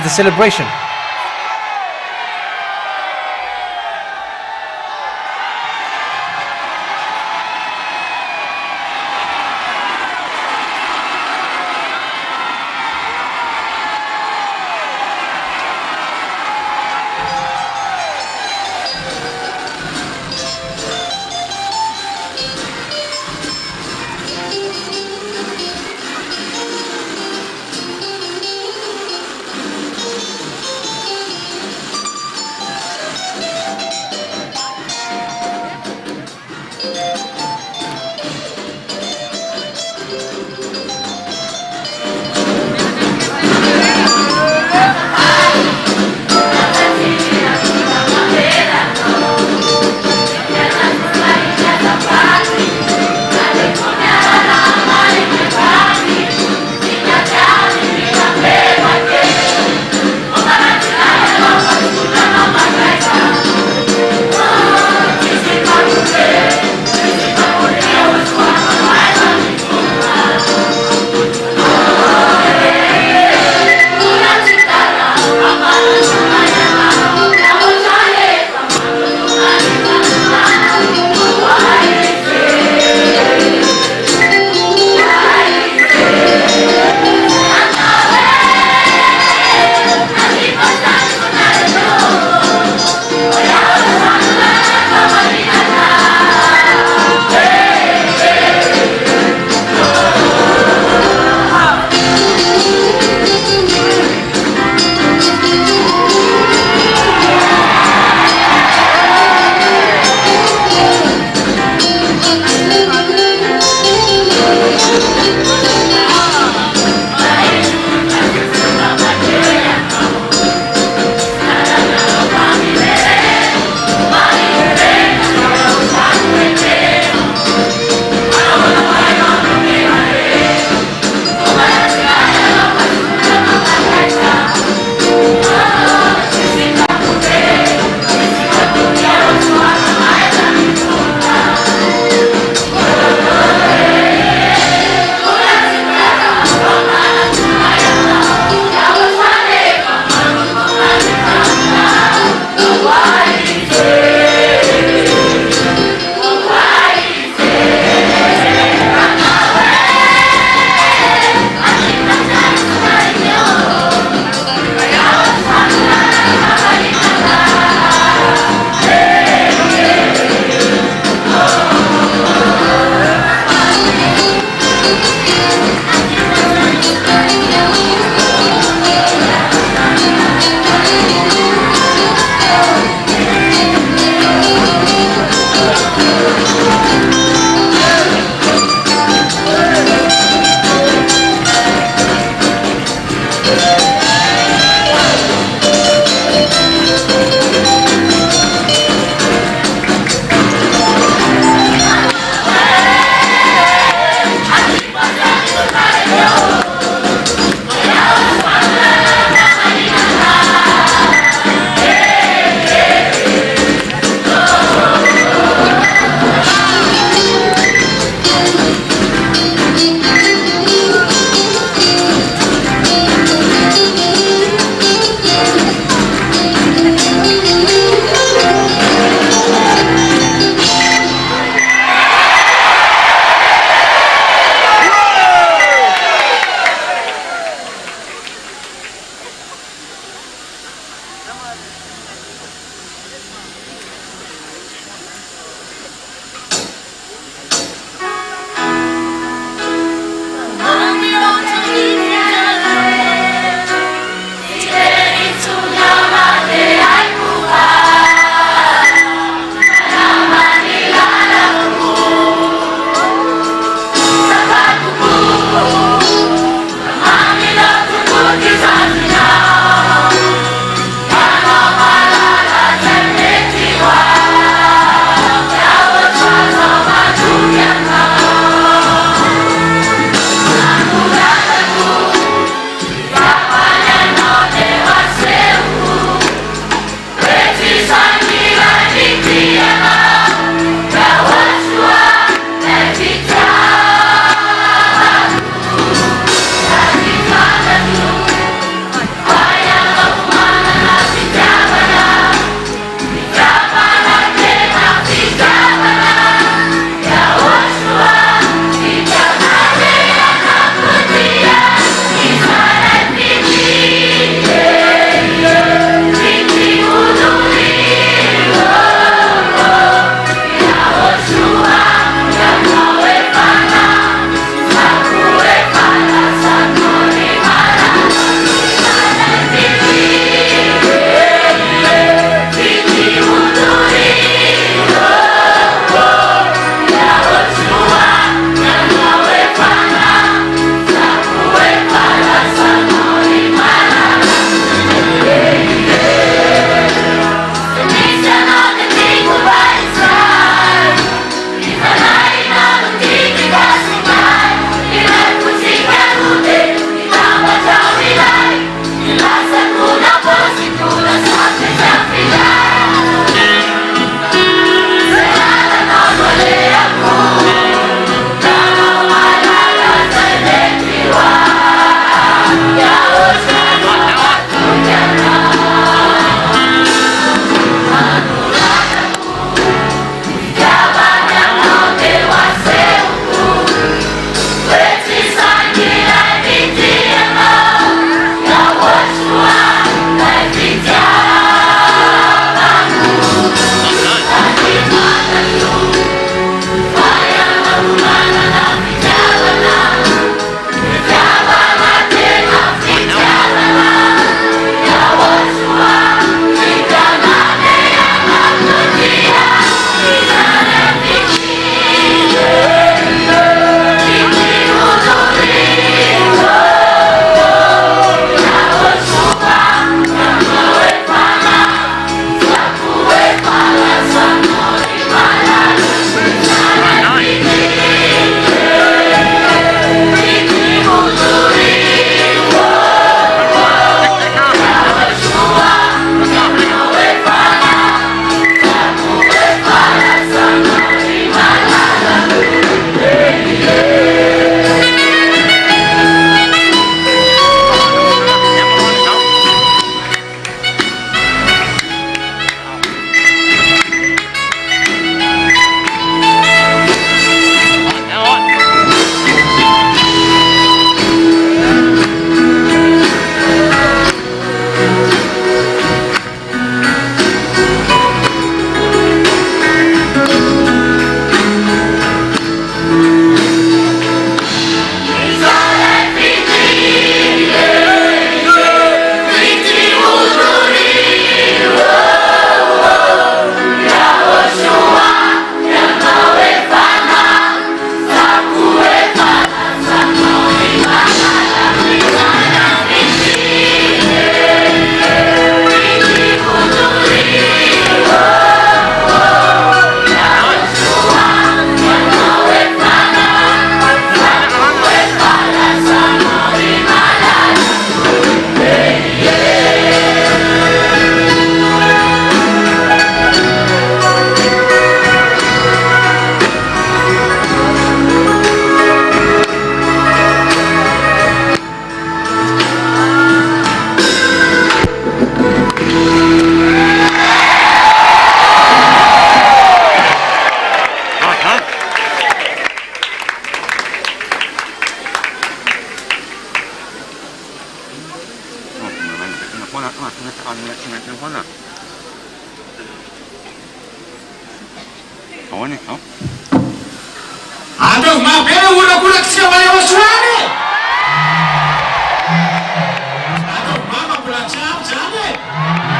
of the celebration.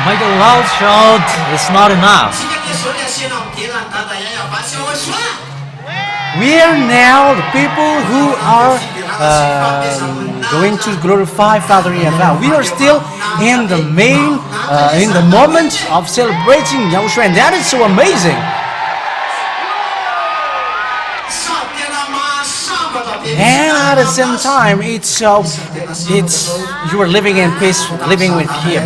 Make a loud shout, it's not enough. We are now the people who are going to glorify Father Yahushua. We are still in the in the moment of celebrating Yahushua, and that is so amazing. And at the same time, you are living in peace, living with Him.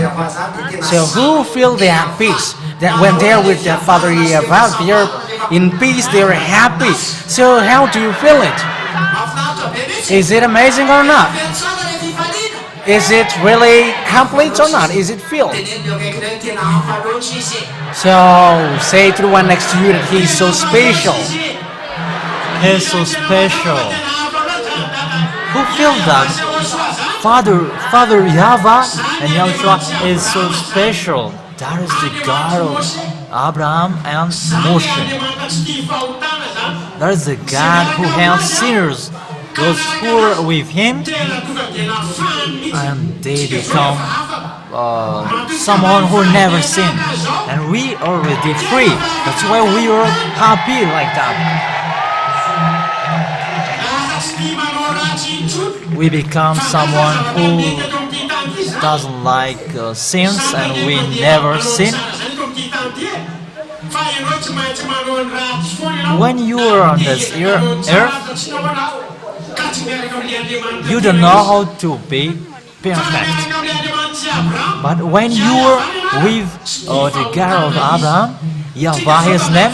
So who feel that peace? That when they're with their Father Yahushua, they're in peace, they're happy. So how do you feel it? Is it amazing or not? Is it really complete or not? Is it filled? So say to the one next to you that He's so special. He's so special. Who feels that? Father Yahweh and Yahushua is so special. That is the God of Abraham and Moshe. That is the God who helps sinners, those who are with Him, and they become someone who never sinned. And we are already free. That's why we are happy like that. We become someone who doesn't like sins, and we never sin. When you are on this earth, you don't know how to be perfect. But when you are with the God of Abraham, Yahweh His name,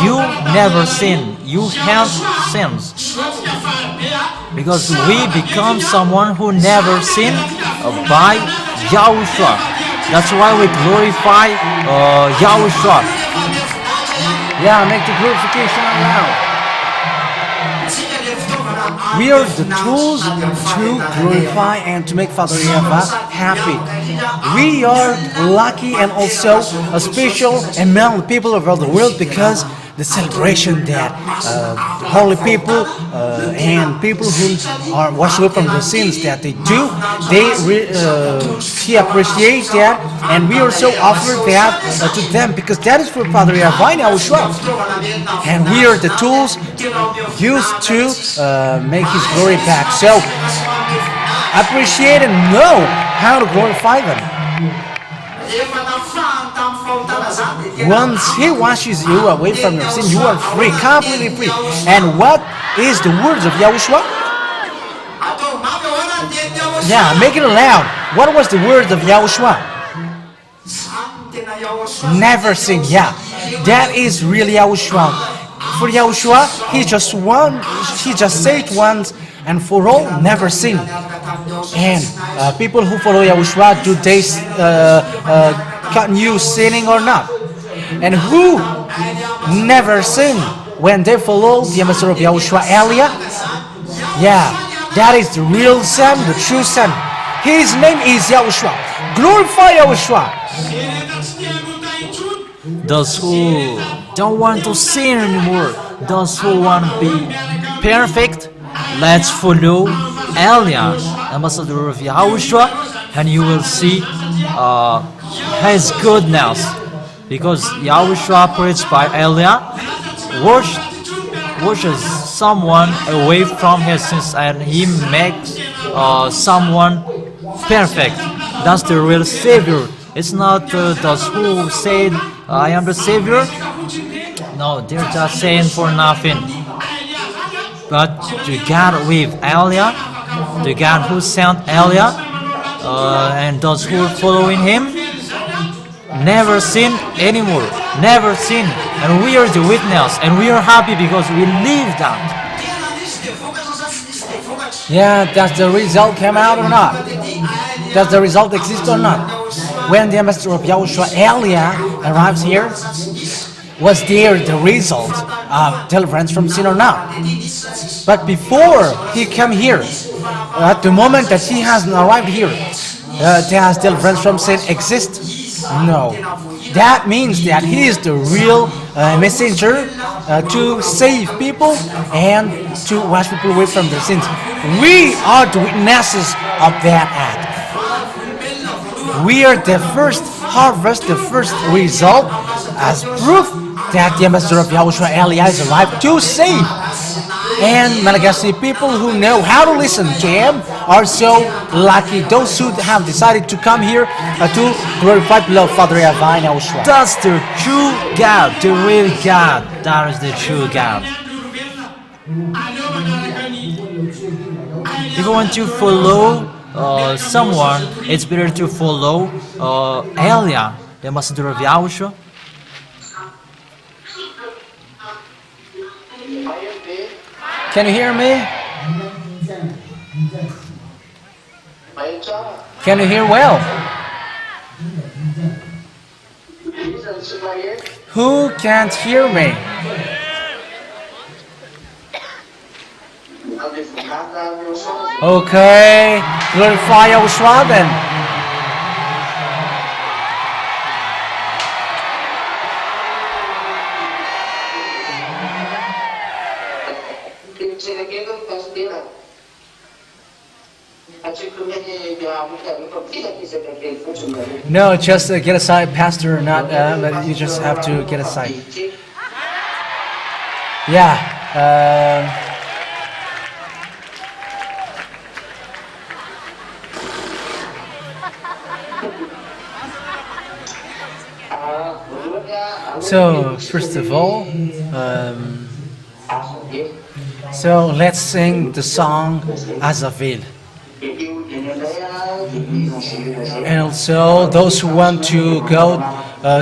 you never sin. You have sins. Because we become someone who never sinned by Yahushua. That's why we glorify Yahushua. Yeah, make the glorification loud. We are the tools to glorify and to make Father Yahushua happy. We are lucky and also special among the people around the world because the celebration that holy people and people who are washed away from the sins that they do, he appreciates that, and we also offer that to them because that is for Father Yahushua and Yahushua. And we are the tools used to make His glory back. So appreciate and know how to glorify them. Once He washes you away from your sin, you are free, completely free. And what is the words of Yahushua? Yeah, make it loud. What was the words of Yahushua? Never sin. Yeah, that is really Yahushua. For Yahushua, He just said once and for all, never sin. And people who follow Yahushua, do they continue sinning or not? And who never sin when they follow the ambassador of Yahushua, Elia? Yeah, that is the real son, the true son. His name is Yahushua. Glorify Yahushua. Those who don't want to sin anymore, those who want to be perfect, let's follow Elia, ambassador of Yahushua, and you will see His goodness. Because Yahushua, preached by Elia, washes someone away from his sins, and He makes someone perfect. That's the real Savior. It's not those who said, I am the Savior. No, they're just saying for nothing. But the God with Elia, the God who sent Elia, and those who are following Him, never sin anymore, never sin. And we are the witness, and we are happy because we live that. Yeah, does the result come out or not? Does the result exist or not? When the ambassador of Yahushua, Elia, arrives here, was there the result of deliverance from sin or not? But before he came here, at the moment that he has arrived here, does deliverance from sin exist? No. That means that he is the real messenger to save people and to wash people away from their sins. We are the witnesses of that act. We are the first harvest, the first result as proof that the ambassador of Yahushua Elia is alive to save. And Madagascar people who know how to listen to him are so lucky. Those who have decided to come here to glorify beloved Father Yahushua and Yahushua. That's the true God, the real God. That is the true God. If you want to follow someone, it's better to follow Elia, the ambassador of Yahushua. Can you hear me? Can you hear well? Who can't hear me? Okay, glorify Yahushua then. No, just get aside, Pastor. Not, but you just have to get aside. Yeah. So first of all, so let's sing the song Azavil. And also those who want to go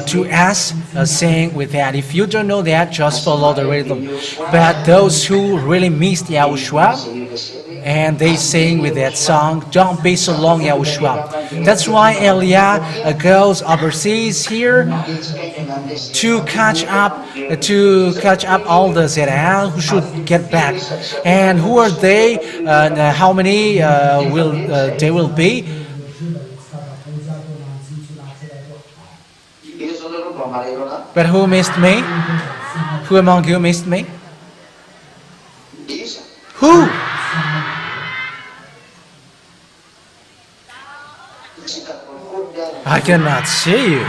to us sing with that. If you don't know that, just follow the rhythm. But those who really missed Yahushua and they sing with that song, don't be so long, Yahushua. That's why Elia goes overseas here to catch up all the Zerah who should get back. And who are they? How many they will be? But who missed me? Who among you missed me? Who? I cannot see you.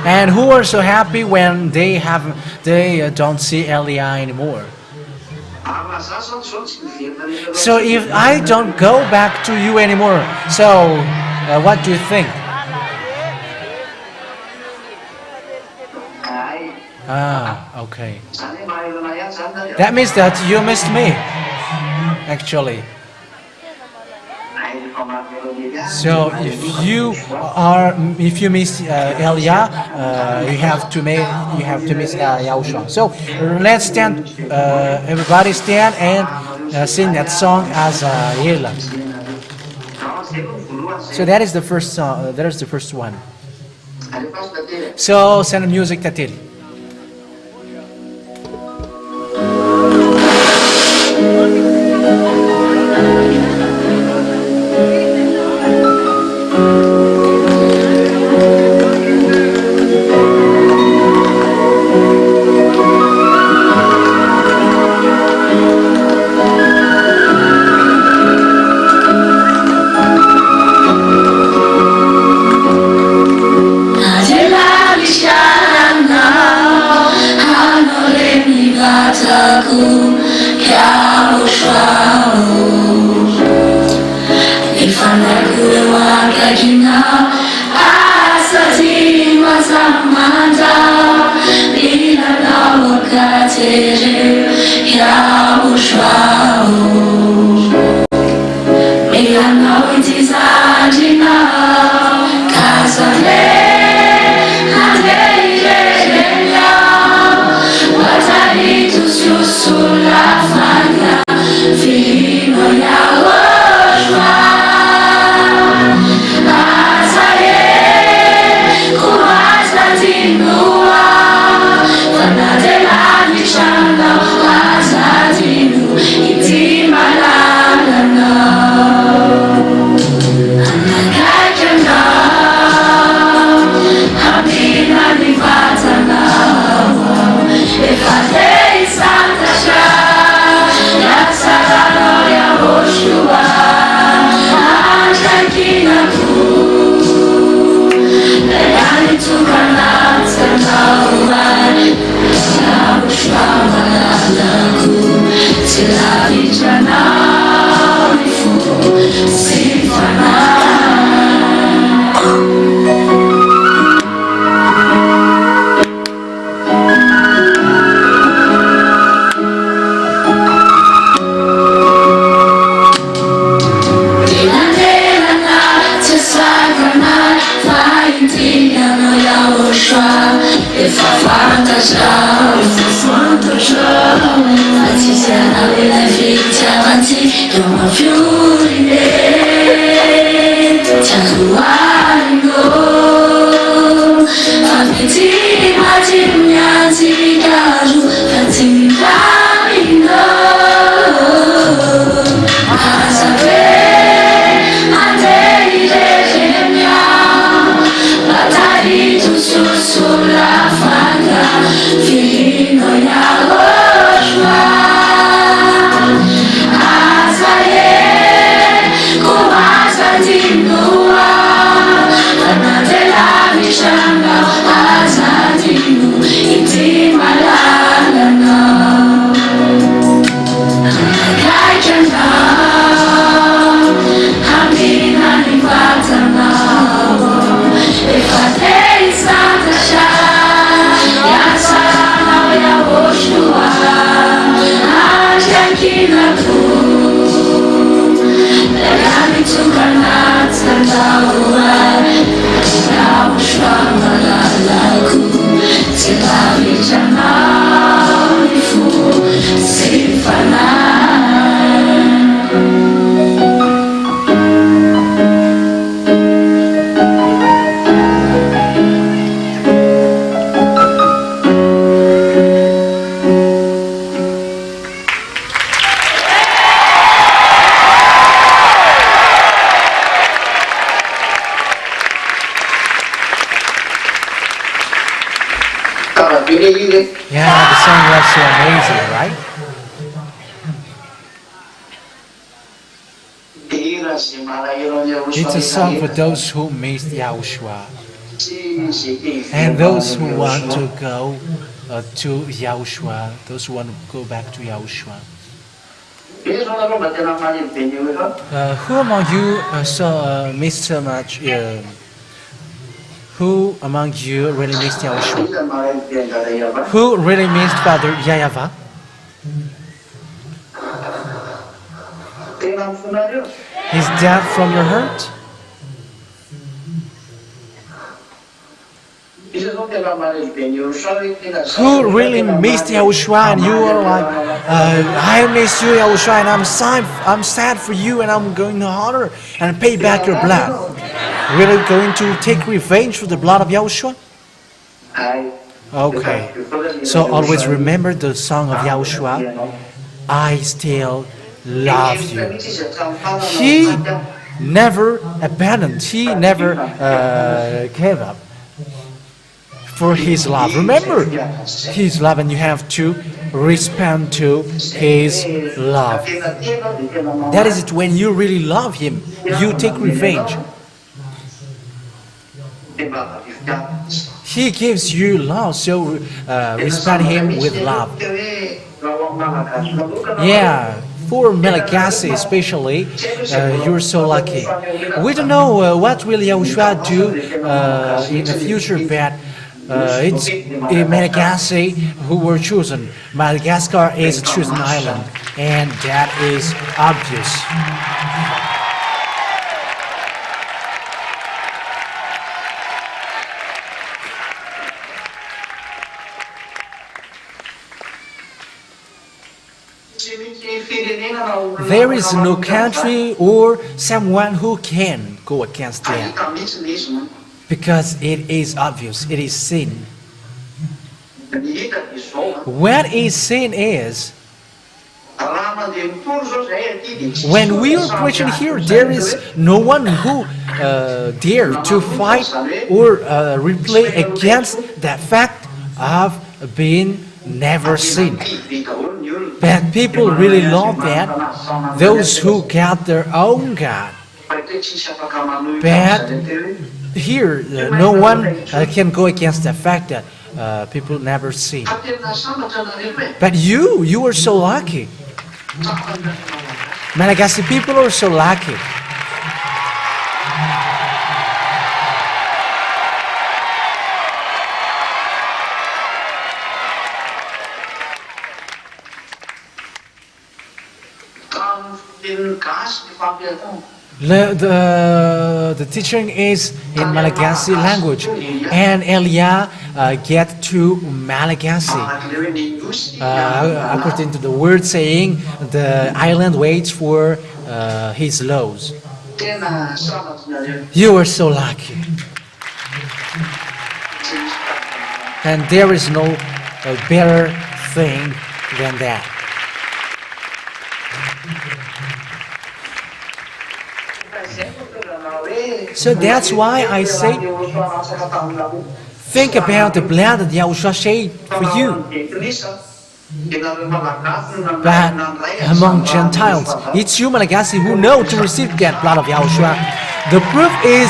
And who are so happy when they don't see Elia anymore? So if I don't go back to you anymore, so what do you think? Ah, okay. That means that you missed me, actually. So if you miss Elia, you have to miss Yahushua. So let's stand, everybody stand and sing that song as Yela. So that is the first song. That is the first one. So send music, Tatil. Adela Lishana Yeah, the song was so amazing, right? It's a song for those who missed Yahushua and those who want to go to Yahushua, those who want to go back to Yahushua. Who among you missed so much? Who among you really missed Yahushua? Who really missed Father Yahweh? Is that from your heart? Who really missed Yahushua and you are like, I miss you, Yahushua, and I'm sad for you, and I'm going to honor and pay back your blood. Really going to take revenge for the blood of Yahushua? Okay. So always remember the song of Yahushua. I still love you. He never abandoned. He never gave up for his love. Remember his love, and you have to respond to his love. That is it. When you really love him, you take revenge. He gives you love, so respond him with love. Yeah, for Madagascar especially, you're so lucky. We don't know what will Yahushua do in the future, but it's in Madagascar who were chosen. Madagascar is a chosen island, and that is obvious. There is no country or someone who can go against that, because it is obvious, it is sin. What is sin is, when we are preaching here, there is no one who dare to fight or replay against that fact of being never sinned. But people really love that, those who got their own God. But here, no one can go against the fact that people never see. But you are so lucky. Malagasy people are so lucky. The teaching is in Malagasy language, and Elia get to Malagasy. According to the word saying, the island waits for his laws. You are so lucky, and there is no better thing than that. So that's why I say, think about the blood that Yahushua shed for you. But among Gentiles, it's you, Malagasy, who know to receive that blood of Yahushua. The proof is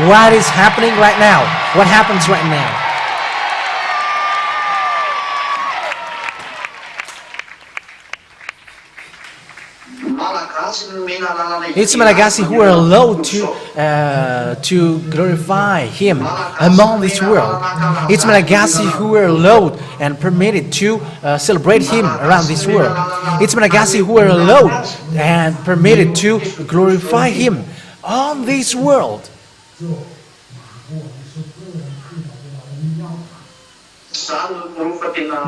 what is happening right now. What happens right now? It's Malagasy who are allowed to glorify Him among this world. It's Malagasy who are allowed and permitted to celebrate Him around this world. It's Malagasy who are allowed and permitted to glorify Him on this world.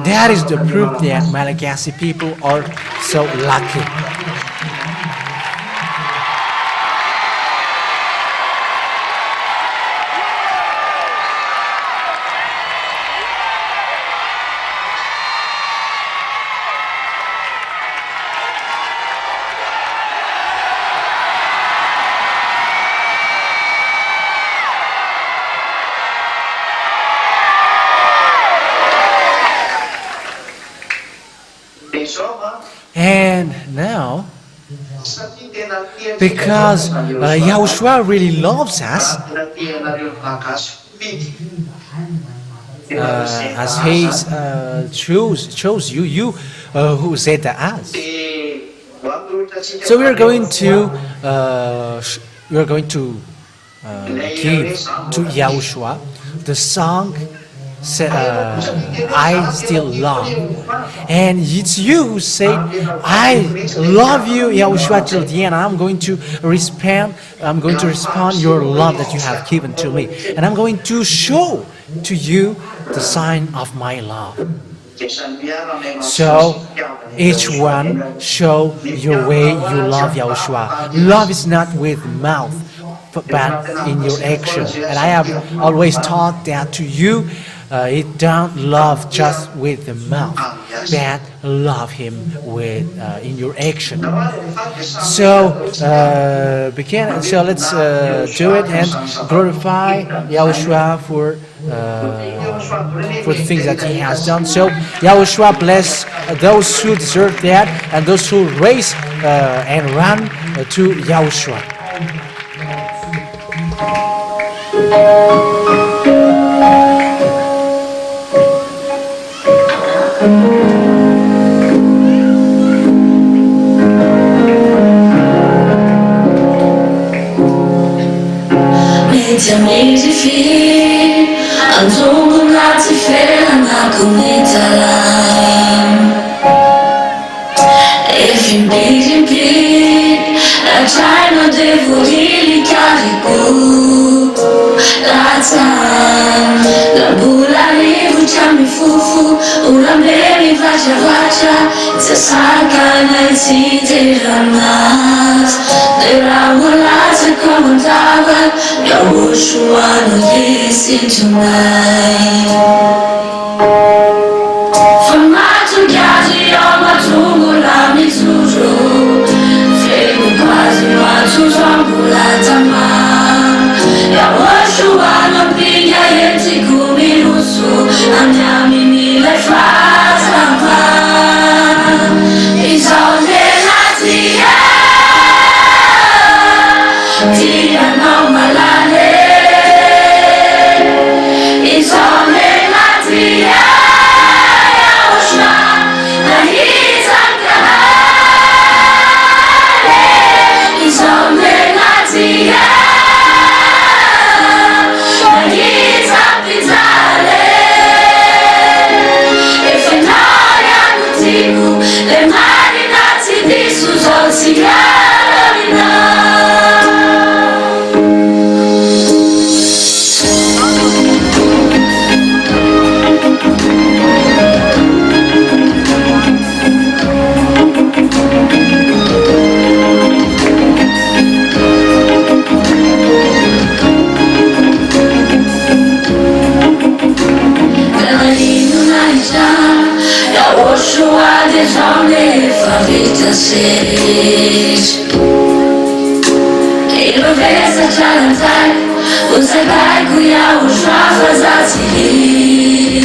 That is the proof that Malagasy people are so lucky. And now, because Yahushua really loves us, as He chose you who said to us. So we are going to give to Yahushua the song I still love. And it's you who say, I love you, Yahushua, till the end. I'm going to respond your love that you have given to me. And I'm going to show to you the sign of my love. So each one show your way you love Yahushua. Love is not with mouth, but in your action. And I have always taught that to you. It don't love just with the mouth, but love Him with in your action. So let's do it and glorify Yahushua for the things that He has done. So Yahushua bless those who deserve that and those who race and run to Yahushua. Yahushua, listen tonight. From my to Gazi, all my tungula, me to Joe. Fame, quasi, my to Zambula, Tama. Yahushua, no pinga, yeti, kumi, rusu. Anyami, mi, le, fazama. It's all there, Natia. Tia, no, malade. Yahushua désormais favita sede. Ele veza chalantai, você vai com Yahushua fazatili.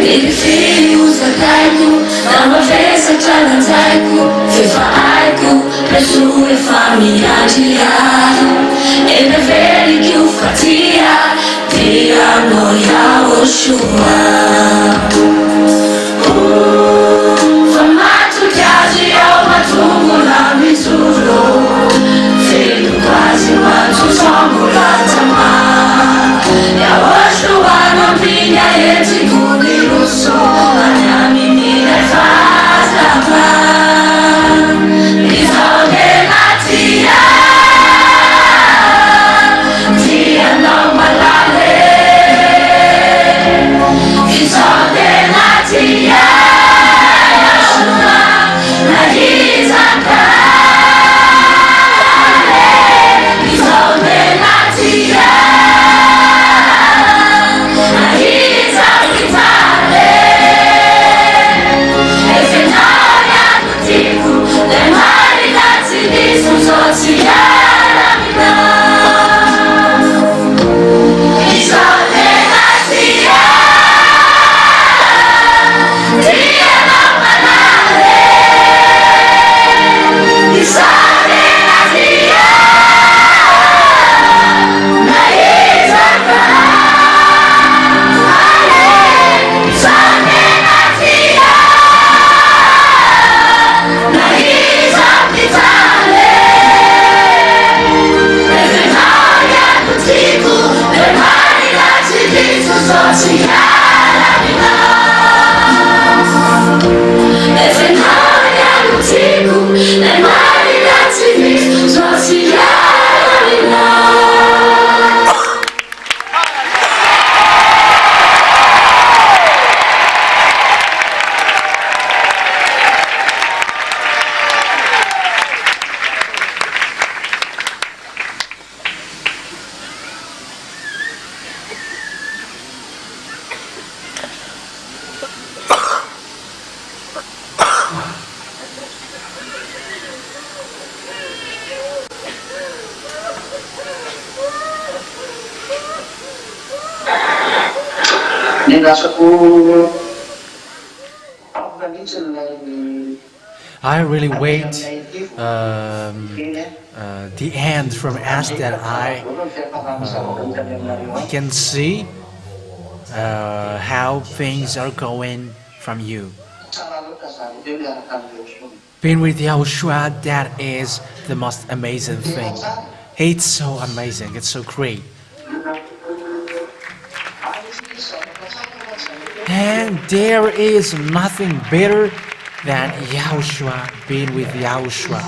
Ele filho usa caico, dá uma vez a chalantaico, fefa aico, pessoa família diário. Ele vê que o fatia, dia no Yahushua. Formato que age ao matungo na mistura, feito quase quanto somos lá tamar. Yahushua não brilha entre tudo e no sol, a minha menina faz a paz. Desordenatia, dia não malale. Desordenatia, Yahushua, na risacale. Desordenatia. I really wait the end from us that I can see how things are going from you. Being with Yahushua, that is the most amazing thing. It's so amazing, it's so great. And there is nothing better than Yahushua, being with Yahushua.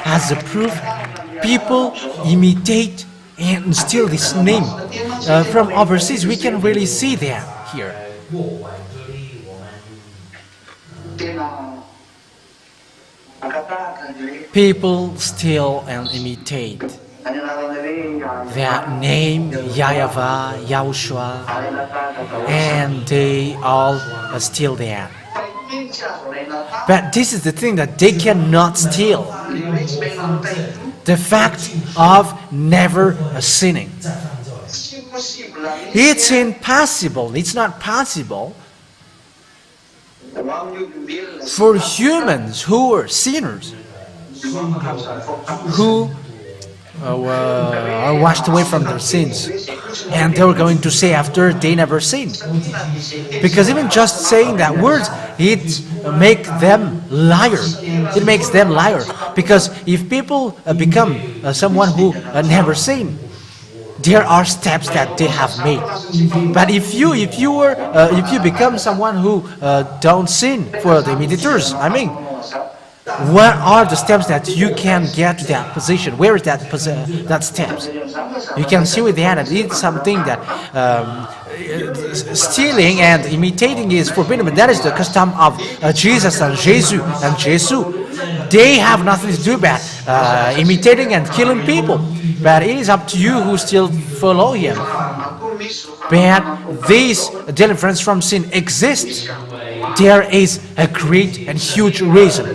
As a proof, people imitate and steal this name. From overseas, we can really see that here. People steal and imitate that name, Yahweh, Yahushua, and they all steal that. But this is the thing that they cannot steal. The fact of never sinning. It's impossible, it's not possible for humans who are sinners, who are washed away from their sins, and they were going to say after they never sinned, because even just saying that word, it makes them liar. It makes them liar, because if people become someone who never sinned, there are steps that they have made. But if you become someone who don't sin, for the imitators, I mean, What are the steps that you can get to that position? Where is that steps? You can see with the hand that it's something that stealing and imitating is forbidden, but that is the custom of Jesus and Jesus. And Jesus, they have nothing to do about imitating and killing people. But it is up to you who still follow him. But this deliverance from sin exists. There is a great and huge reason.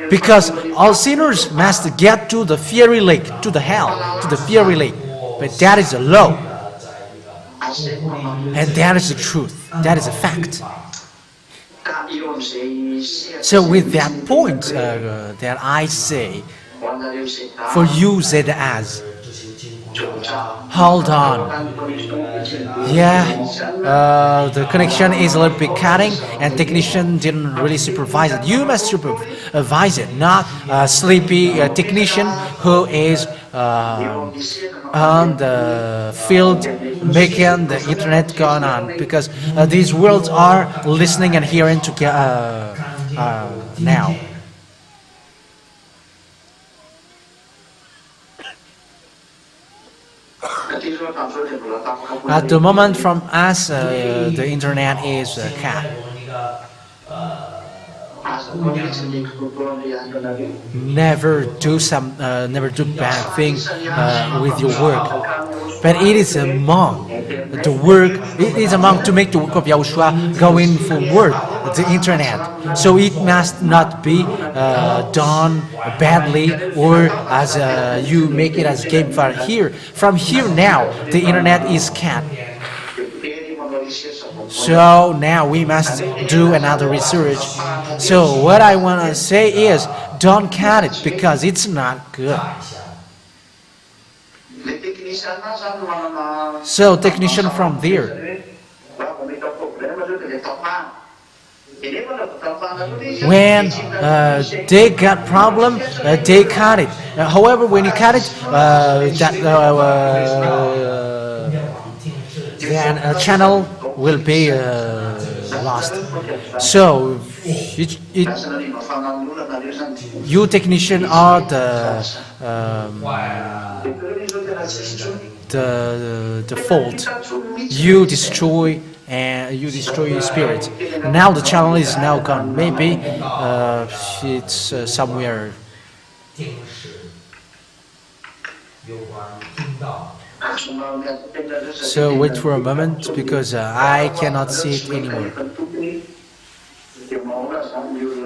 Because all sinners must get to the fiery lake, to the hell, to the fiery lake. But that is a law. And that is the truth. That is a fact. So with that point that I say, for you said as, hold on. Yeah, the connection is a little bit cutting and technician didn't really supervise it. You must supervise it, not a sleepy technician who is on the field making the internet going on, because these worlds are listening and hearing together now. At the moment from us, the internet is cut. Never do bad thing with your work. But it is among the work, it is among to make the work of Yahushua going forward, the internet. So it must not be done badly or as you make it as game for here. From here now, the internet is cut. So now we must do another research. So what I want to say is, don't cut it because it's not good. So technician from there, when they got problem, they cut it. However, when you cut it, then a channel will be lost. So you technician are the fault. You destroy your spirit. Now the channel is now gone. Maybe it's somewhere. So wait for a moment because I cannot see it anymore.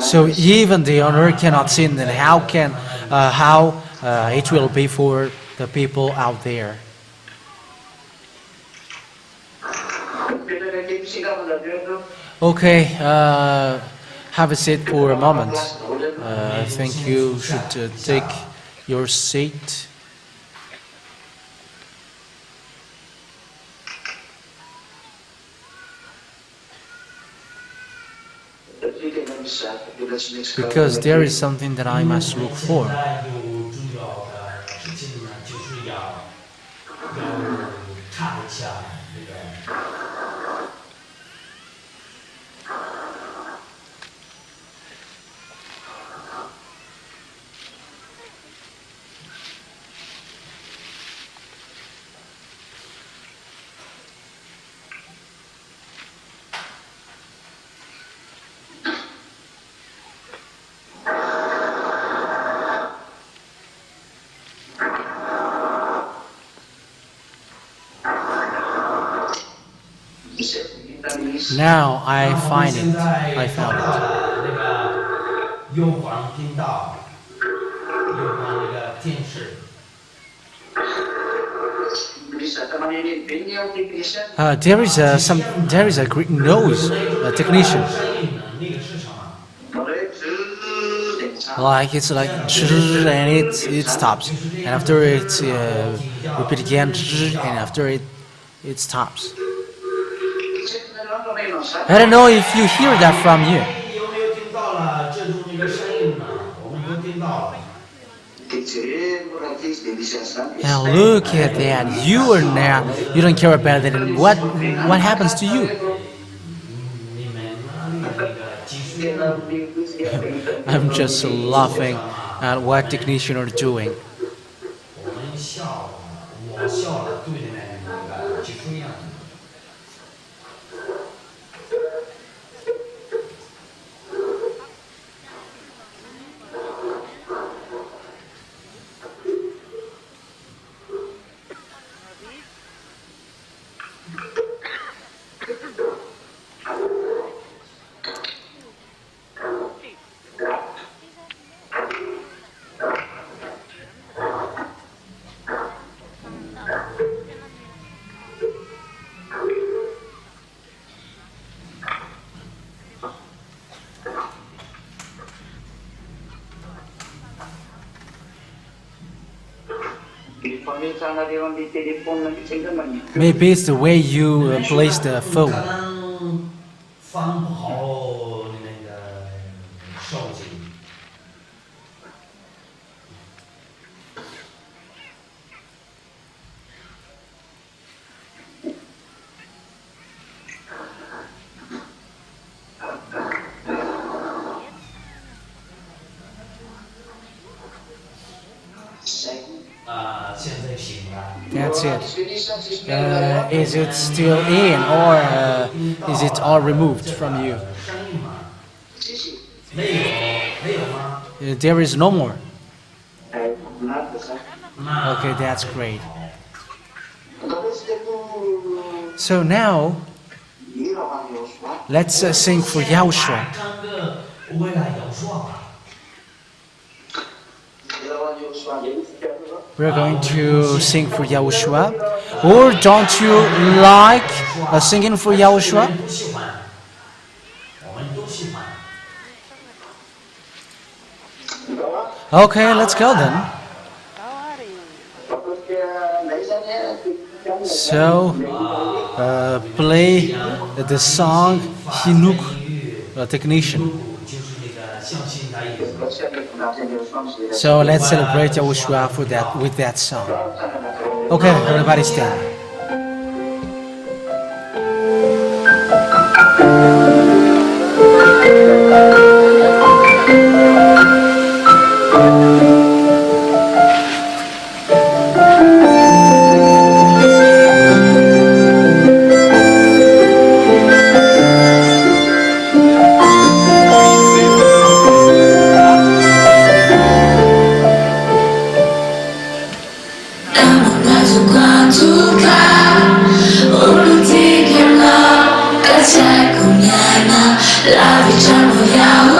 So even the owner cannot see it, then how it will be for the people out there? Okay, have a seat for a moment. I think you should take your seat. Because there is something that I must look for. Now I find it. I found it. There is a great noise technician. Like it's like and it stops, and after it repeat again, and after it stops. I don't know if you hear that from you. Now look at that. You don't care about that. And what happens to you? I'm just laughing at what technician are doing. 我们笑了，我笑了，对的呢，那个技术一样。Maybe it's the way you place the phone. 放不好那个手机。现在行了。 That's it. Is it still in, or is it all removed from you? 没有吗？ There is no more. Okay, that's great. So now, let's sing for Yahushua. 唱个为了摇耍吧。 We're going to sing for Yahushua. Or don't you like singing for Yahushua? 都喜欢，我们都喜欢。 Okay, let's go then. So, play the song Hinuk Technician. 就是那个相信他意思。 So let's celebrate Yahushua for that with that song. Okay, everybody stand. La vita non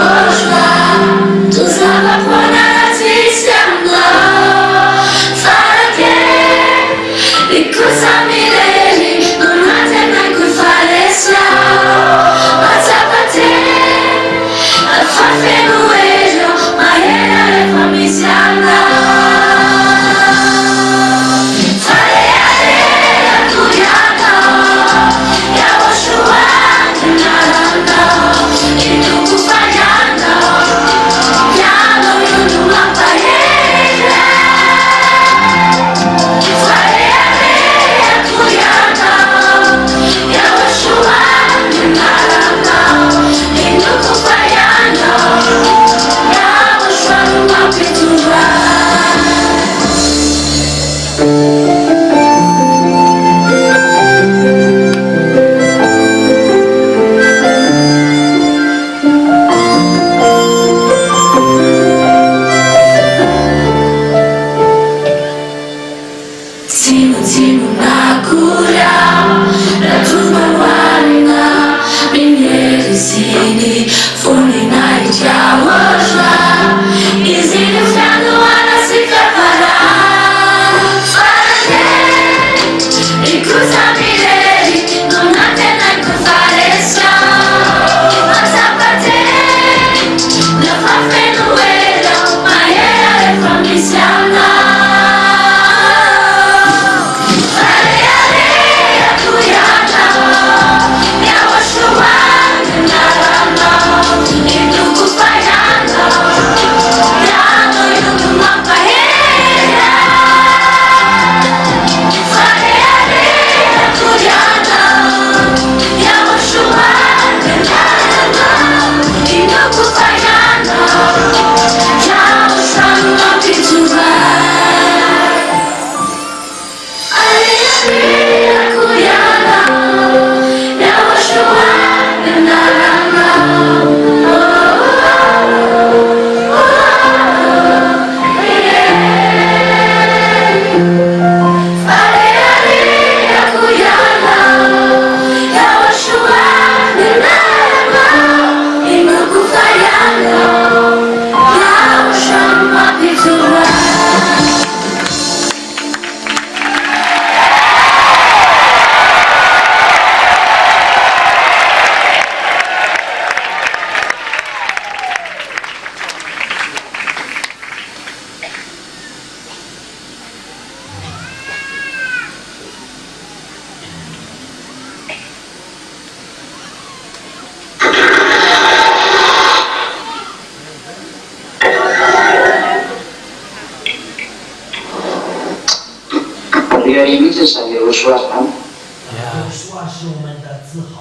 愿意一直神给我说。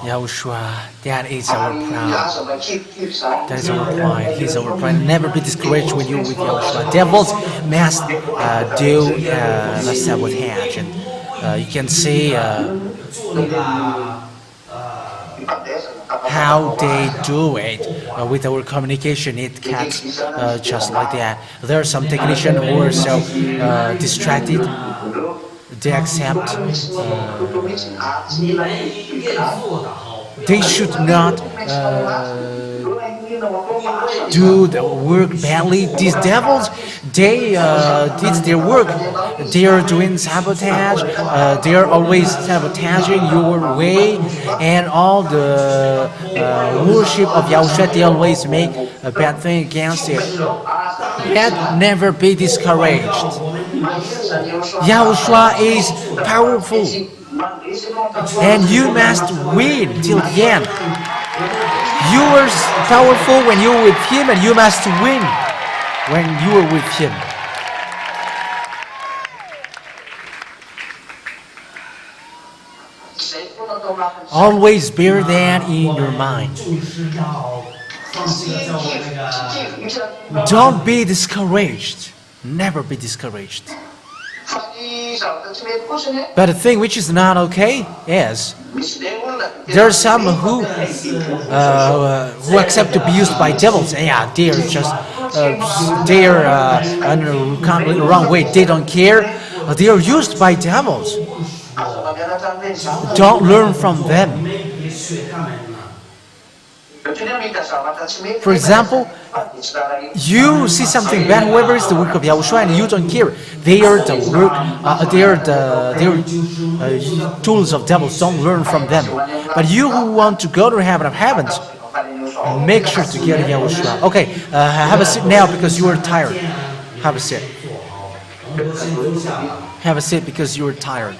Yahushua, that is our pride. That is our pride. He's our pride. Never be discouraged when you're with Yahushua. Devils must do the sabotage, and you can see how they do it with our communication. It gets just like that. There are some technicians who are so distracted. They accept. They should not do the work badly. These devils, they did their work. They are doing sabotage. They are always sabotaging your way, and all the worship of Yahushua. They always make a bad thing against it. Yet never be discouraged. Yahushua is powerful, and you must win till the end. You are powerful when you're with Him, and you must win when you are with Him. Always bear that in your mind. Don't be discouraged. Never be discouraged. But the thing which is not okay is there are some who accept to be used by devils. Yeah, they are just they are in the wrong way. They don't care. They are used by devils. Don't learn from them. For example, you see something bad, whoever is the work of Yahushua, and you don't care. They are the work. They are tools of devils. Don't learn from them. But you who want to go to heaven of heavens, make sure to get Yahushua. Okay, have a seat now because you are tired. Have a seat. Have a seat because you are tired.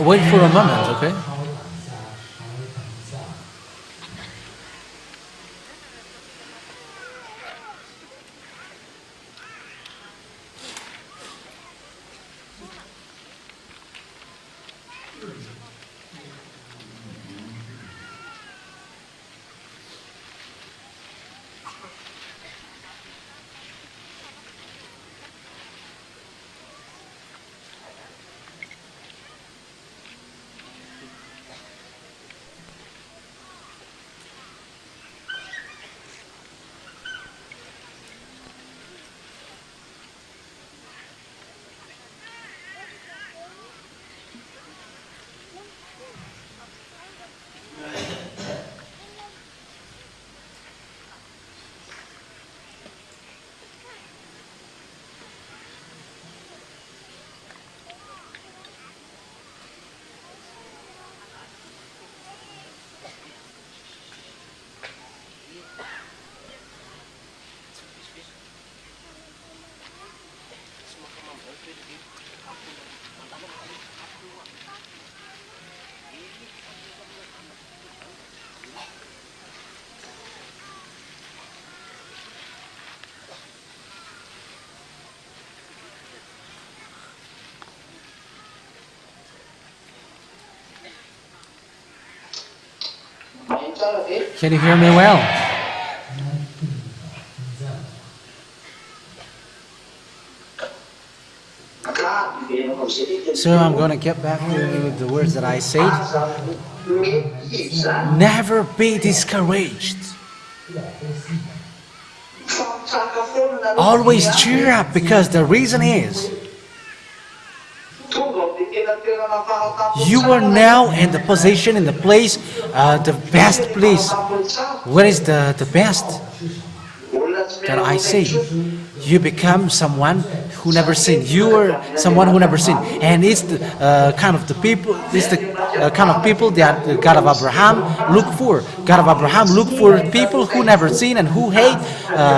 Wait for a moment, okay? Can you hear me well? So I'm going to get back to the words that I said. Never be discouraged. Always cheer up, because the reason is you are now in the position, in the place, the best place. What is the best that I say? You become someone who never sinned. You are someone who never sinned, and it's the kind of the people. It's the kind of people that the God of Abraham look for. God of Abraham look for people who never sin and who hate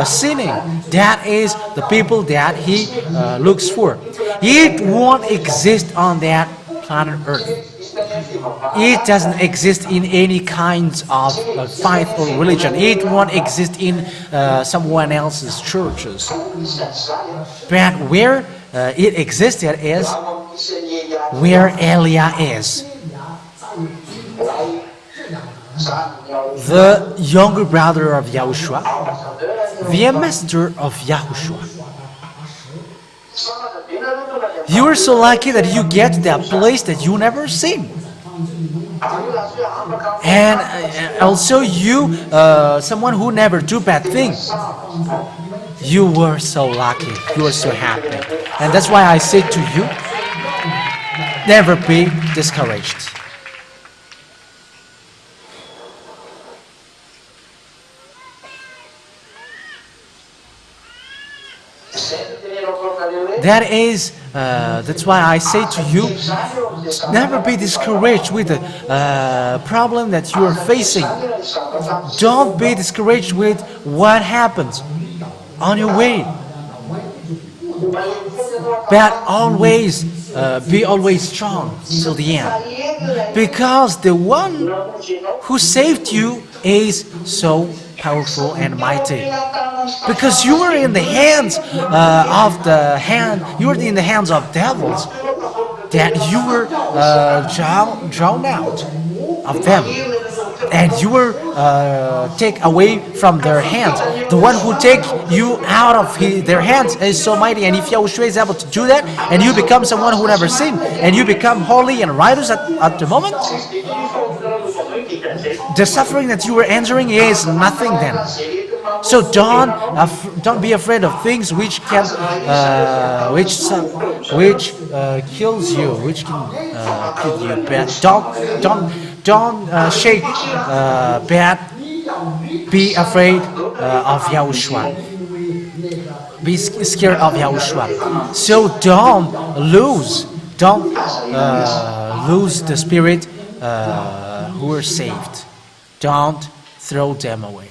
sinning. That is the people that He looks for. It won't exist on that planet Earth. It doesn't exist in any kinds of faith or religion. It won't exist in someone else's churches. But where it existed is where Elia is. The younger brother of Yahushua, the ambassador of Yahushua. You are so lucky that you get to that place that you never seen. And also you, someone who never do bad things. You were so lucky. You were so happy. And that's why I say to you, never be discouraged. That's why I say to you, never be discouraged with the problem that you are facing. Don't be discouraged with what happens on your way. But always, be always strong till the end. Because the one who saved you is so powerful and mighty. Because you were in the hands you were in the hands of devils, that you were drowned out of them, and you were taken away from their hands. The one who take you out of their hands is so mighty, and if Yahushua is able to do that, and you become someone who never sinned, and you become holy and righteous at the moment, the suffering that you were enduring is nothing then. So don't be afraid of things which can which kills you, which can kill you. But don't shake. But be afraid of Yahushua. Be scared of Yahushua. So don't lose the spirit who are saved. Don't throw them away.